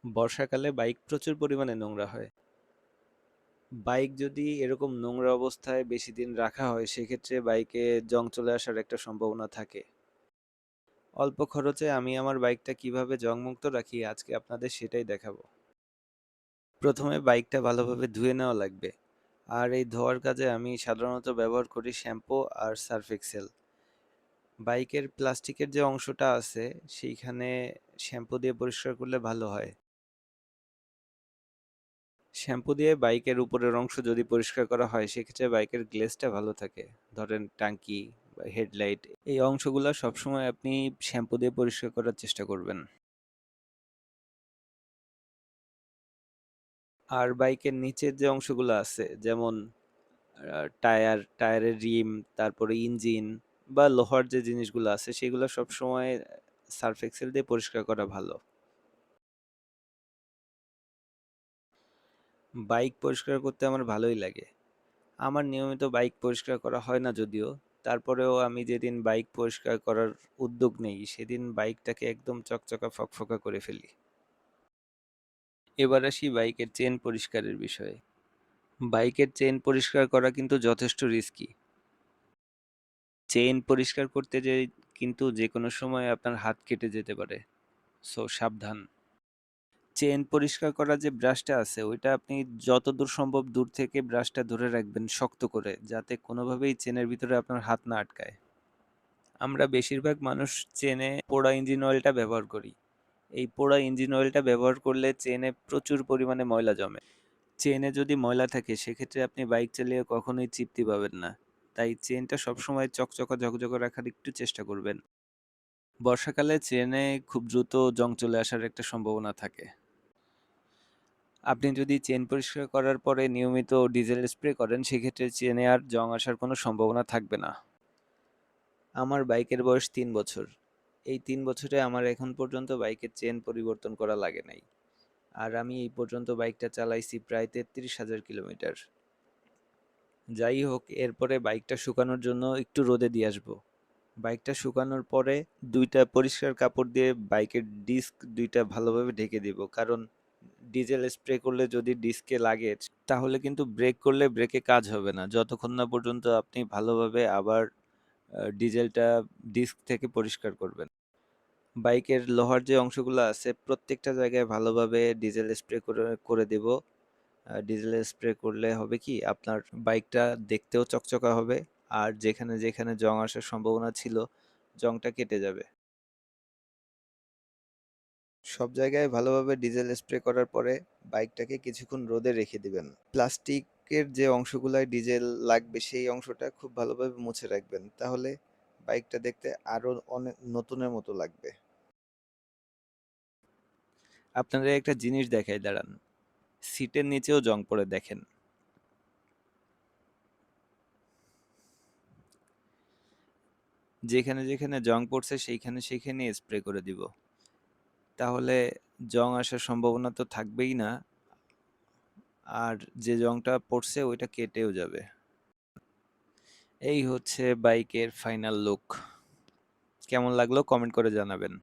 বর্ষাকালে বাইক প্রচুর পরিমাণে নোংরা হয়। বাইক যদি এরকম নোংরা অবস্থায় বেশি দিন রাখা হয় সেক্ষেত্রে বাইকে জং চলে আসার একটা সম্ভাবনা থাকে। অল্প খরচে আমি আমার বাইকটা কিভাবে জংমুক্ত রাখি আজকে আপনাদের সেটাই দেখাবো। প্রথমে বাইকটা ভালোভাবে ধুয়ে নেওয়া লাগবে। আর এই ধোয়ার কাজে আমি সাধারণত ব্যবহার করি শ্যাম্পু আর সার্ফ এক্সেল। বাইকের প্লাস্টিকের যে অংশটা আছে সেইখানে শ্যাম্পু দিয়ে পরিষ্কার করলে ভালো হয়। শ্যাম্পু দিয়ে বাইকের উপরের অংশ যদি পরিষ্কার করা হয় সেক্ষেত্রে বাইকের গ্লেজটা ভালো থাকে। ধরেন টাঙ্কি বা হেডলাইট এই অংশগুলো সবসময় আপনি শ্যাম্পু দিয়ে পরিষ্কার করার চেষ্টা করবেন। আর বাইকের নিচের যে অংশগুলো আছে যেমন টায়ারের রিম, তারপরে ইঞ্জিন বা লোহার যে জিনিসগুলো আছে সেগুলো সবসময় সার্ফ এক্সেল দিয়ে পরিষ্কার করা ভালো। বাইক পরিষ্কার করতে আমার ভালোই লাগে। আমার নিয়মিত বাইক পরিষ্কার করা হয় না যদিও, তারপরেও আমি যেদিন বাইক পরিষ্কার করার উদ্যোগ নেই সেদিন বাইকটাকে একদম চকচকা ফকফকা করে ফেলি। এবার আসি বাইকের চেন পরিষ্কারের বিষয়ে। বাইকের চেন পরিষ্কার করা কিন্তু যথেষ্ট রিস্কি। চেইন পরিষ্কার করতে যে কিন্তু যে কোনো সময় আপনার হাত কেটে যেতে পারে, সো সাবধান। চেইন পরিষ্কার করা যে ব্রাশটা আছে ওইটা আপনি যতদূর সম্ভব দূর থেকে ব্রাশটা ধরে রাখবেন শক্ত করে, যাতে কোনোভাবেই চেনের ভিতরে আপনার হাত না আটকায়। আমরা বেশিরভাগ মানুষ চেনে পোড়া ইঞ্জিন অয়েলটা ব্যবহার করি। এই পোড়া ইঞ্জিন অয়েলটা ব্যবহার করলে চেনে প্রচুর পরিমাণে ময়লা জমে। চেনে যদি ময়লা থাকে সেক্ষেত্রে আপনি বাইক চালিয়ে কখনোই তৃপ্তি পাবেন না। তাই চেনটা সবসময় চকচকা ঝকঝকে রাখার একটু চেষ্টা করবেন। বর্ষাকালে চেনে খুব দ্রুত জং চলে আসার একটা সম্ভাবনা থাকে। আপনি যদি চেন পরিষ্কার করার পরে নিয়মিত ডিজেল স্প্রে করেন সেক্ষেত্রে চেনে আর জং আসার কোনো সম্ভাবনা থাকবে না। আমার বাইকের বয়স ৩ বছর। এই ৩ বছরে আমার এখন পর্যন্ত বাইকের চেন পরিবর্তন করা লাগে নাই। আর আমি এই পর্যন্ত বাইকটা চালাইছি প্রায় ৩৩,০০০ কিলোমিটার। যাই হোক, এরপরে বাইকটা শুকানোর জন্য একটু রোদে দিয়ে আসবো। বাইকটা শুকানোর পরে দুইটা পরিষ্কার কাপড় দিয়ে বাইকের ডিস্ক দুইটা ভালোভাবে ঢেকে দিব, কারণ ডিজেল স্প্রে করলে যদি ডিস্কে লাগে তাহলে কিন্তু ব্রেক করলে ব্রেকে কাজ হবে না যতক্ষণ না পর্যন্ত আপনি ভালোভাবে আবার ডিজেলটা ডিস্ক থেকে পরিষ্কার করবেন। বাইকের লোহার যে অংশগুলো আছে প্রত্যেকটা জায়গায় ভালোভাবে ডিজেল স্প্রে করে করে দেব। ডিজেল স্প্রে করলে হবে কি আপনার বাইকটা দেখতেও চকচকা হবে, আর যেখানে যেখানে জং আসার সম্ভাবনা ছিল জংটা কেটে যাবে। সব জায়গায় ভালোভাবে ডিজেল স্প্রে করার পরে বাইকটাকে কিছুক্ষণ রোদে রেখে দিবেন। প্লাস্টিকের যে অংশগুলায় ডিজেল লাগবে সেই অংশটা খুব ভালোভাবে মুছে রাখবেন, তাহলে বাইকটা দেখতে আরো অনেক নতুনের মতো লাগবে। আপনাদের একটা জিনিস দেখাই দাঁড়ান, সিটের নিচেও জং পড়ে দেখেন। যেখানে যেখানে জং পড়ছে সেইখানে সেইখানে স্প্রে করে দিব, তাহলে জং আসার সম্ভাবনা তো থাকবেই না, আর যে জংটা পড়ছে ওইটা কেটেও যাবে। এই হচ্ছে বাইকের ফাইনাল লুক। কেমন লাগলো কমেন্ট করে জানাবেন।